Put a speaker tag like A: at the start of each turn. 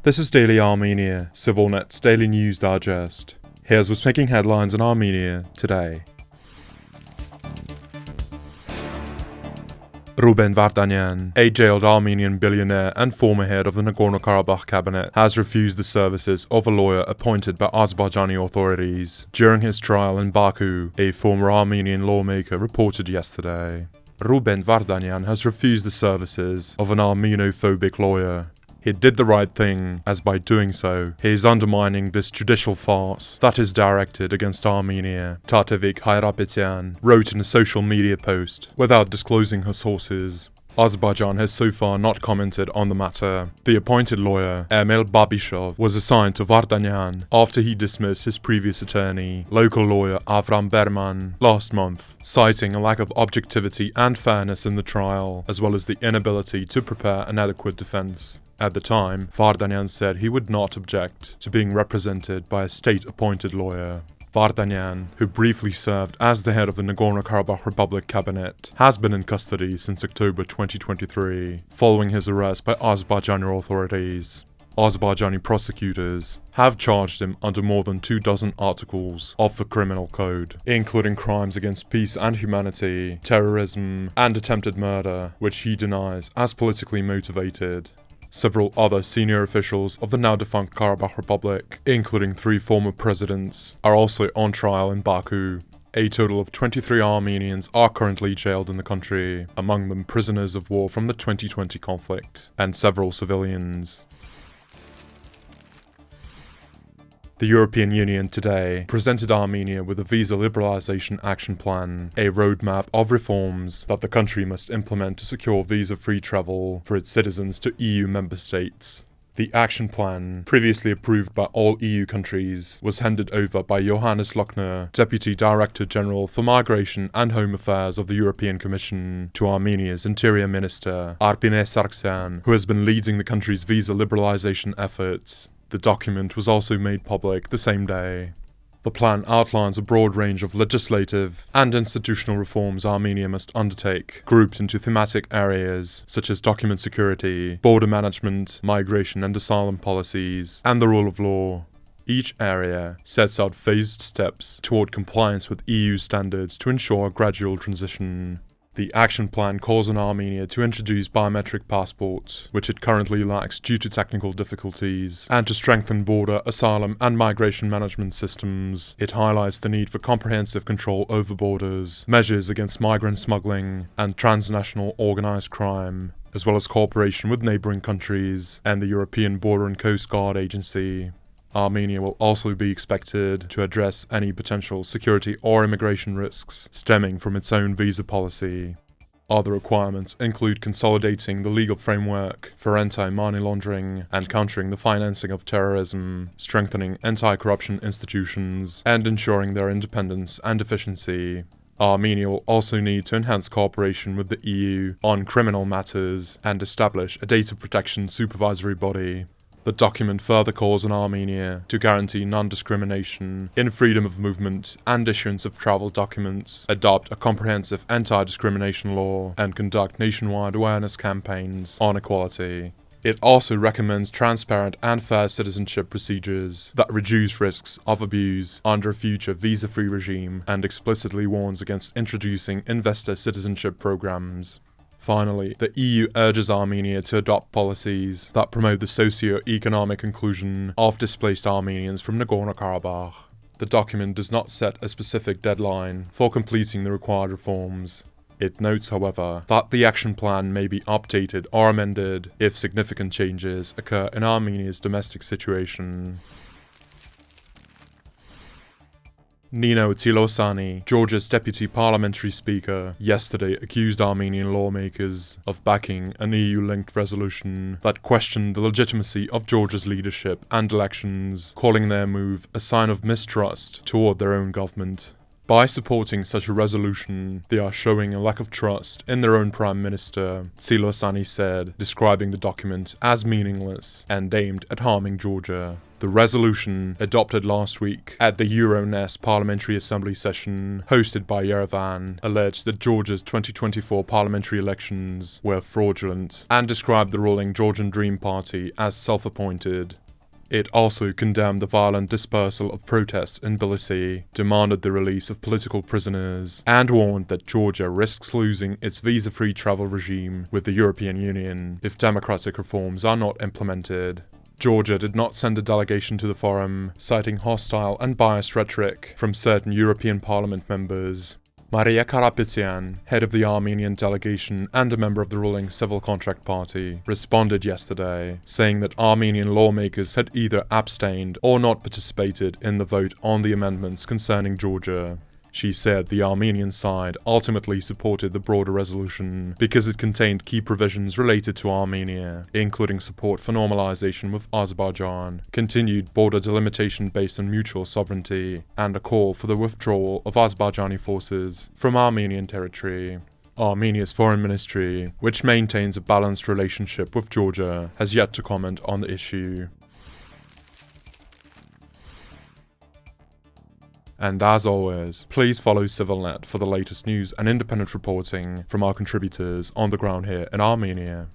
A: This is Daily Armenia, ＳիվիլNeթ's daily news digest. Here's what's making headlines in Armenia today. Ruben Vardanyan, a jailed Armenian billionaire and former head of the Nagorno-Karabakh cabinet, has refused the services of a lawyer appointed by Azerbaijani authorities during his trial in Baku, a former Armenian lawmaker reported yesterday. Ruben Vardanyan has refused the services of an Armenophobic lawyer. He did the right thing, as by doing so, he is undermining this judicial farce that is directed against Armenia, Tatevik Hayrapetyyan wrote in a social media post, without disclosing her sources. Azerbaijan has so far not commented on the matter. The appointed lawyer, Emil Babishov, was assigned to Vardanyan after he dismissed his previous attorney, local lawyer Avram Berman, last month, citing a lack of objectivity and fairness in the trial, as well as the inability to prepare an adequate defense. At the time, Vardanyan said he would not object to being represented by a state-appointed lawyer. Vardanyan, who briefly served as the head of the Nagorno-Karabakh Republic cabinet, has been in custody since October 2023, following his arrest by Azerbaijani authorities. Azerbaijani prosecutors have charged him under more than 24 articles of the criminal code, including crimes against peace and humanity, terrorism, and attempted murder, which he denies as politically motivated. Several other senior officials of the now-defunct Karabakh Republic, including 3 former presidents, are also on trial in Baku. A total of 23 Armenians are currently jailed in the country, among them prisoners of war from the 2020 conflict, and several civilians. The European Union today presented Armenia with a visa liberalization action plan, a roadmap of reforms that the country must implement to secure visa-free travel for its citizens to EU member states. The action plan, previously approved by all EU countries, was handed over by Johannes Lochner, Deputy Director General for Migration and Home Affairs of the European Commission, to Armenia's Interior Minister, Arpine Sargsyan, who has been leading the country's visa liberalization efforts. The document was also made public the same day. The plan outlines a broad range of legislative and institutional reforms Armenia must undertake, grouped into thematic areas such as document security, border management, migration and asylum policies, and the rule of law. Each area sets out phased steps toward compliance with EU standards to ensure a gradual transition. The action plan calls on Armenia to introduce biometric passports, which it currently lacks due to technical difficulties, and to strengthen border, asylum, and migration management systems. It highlights the need for comprehensive control over borders, measures against migrant smuggling, and transnational organized crime, as well as cooperation with neighboring countries and the European Border and Coast Guard Agency. Armenia will also be expected to address any potential security or immigration risks stemming from its own visa policy. Other requirements include consolidating the legal framework for anti-money laundering and countering the financing of terrorism, strengthening anti-corruption institutions, and ensuring their independence and efficiency. Armenia will also need to enhance cooperation with the EU on criminal matters and establish a data protection supervisory body. The document further calls on Armenia to guarantee non-discrimination in freedom of movement and issuance of travel documents, adopt a comprehensive anti-discrimination law, and conduct nationwide awareness campaigns on equality. It also recommends transparent and fair citizenship procedures that reduce risks of abuse under a future visa-free regime and explicitly warns against introducing investor citizenship programs. Finally, the EU urges Armenia to adopt policies that promote the socio-economic inclusion of displaced Armenians from Nagorno-Karabakh. The document does not set a specific deadline for completing the required reforms. It notes, however, that the action plan may be updated or amended if significant changes occur in Armenia's domestic situation. Nino Tilosani, Georgia's deputy parliamentary speaker, yesterday accused Armenian lawmakers of backing an EU-linked resolution that questioned the legitimacy of Georgia's leadership and elections, calling their move a sign of mistrust toward their own government. By supporting such a resolution, they are showing a lack of trust in their own Prime Minister, Tsilossani said, describing the document as meaningless and aimed at harming Georgia. The resolution, adopted last week at the Euronest Parliamentary Assembly session hosted by Yerevan, alleged that Georgia's 2024 parliamentary elections were fraudulent and described the ruling Georgian Dream Party as self-appointed. It also condemned the violent dispersal of protests in Tbilisi, demanded the release of political prisoners, and warned that Georgia risks losing its visa-free travel regime with the European Union if democratic reforms are not implemented. Georgia did not send a delegation to the forum, citing hostile and biased rhetoric from certain European Parliament members. Maria Karapetyan, head of the Armenian delegation and a member of the ruling Civil Contract Party, responded yesterday, saying that Armenian lawmakers had either abstained or not participated in the vote on the amendments concerning Georgia. She said the Armenian side ultimately supported the broader resolution because it contained key provisions related to Armenia, including support for normalization with Azerbaijan, continued border delimitation based on mutual sovereignty, and a call for the withdrawal of Azerbaijani forces from Armenian territory. Armenia's foreign ministry, which maintains a balanced relationship with Georgia, has yet to comment on the issue. And as always, please follow ＳիվիլՆեթ for the latest news and independent reporting from our contributors on the ground here in Armenia.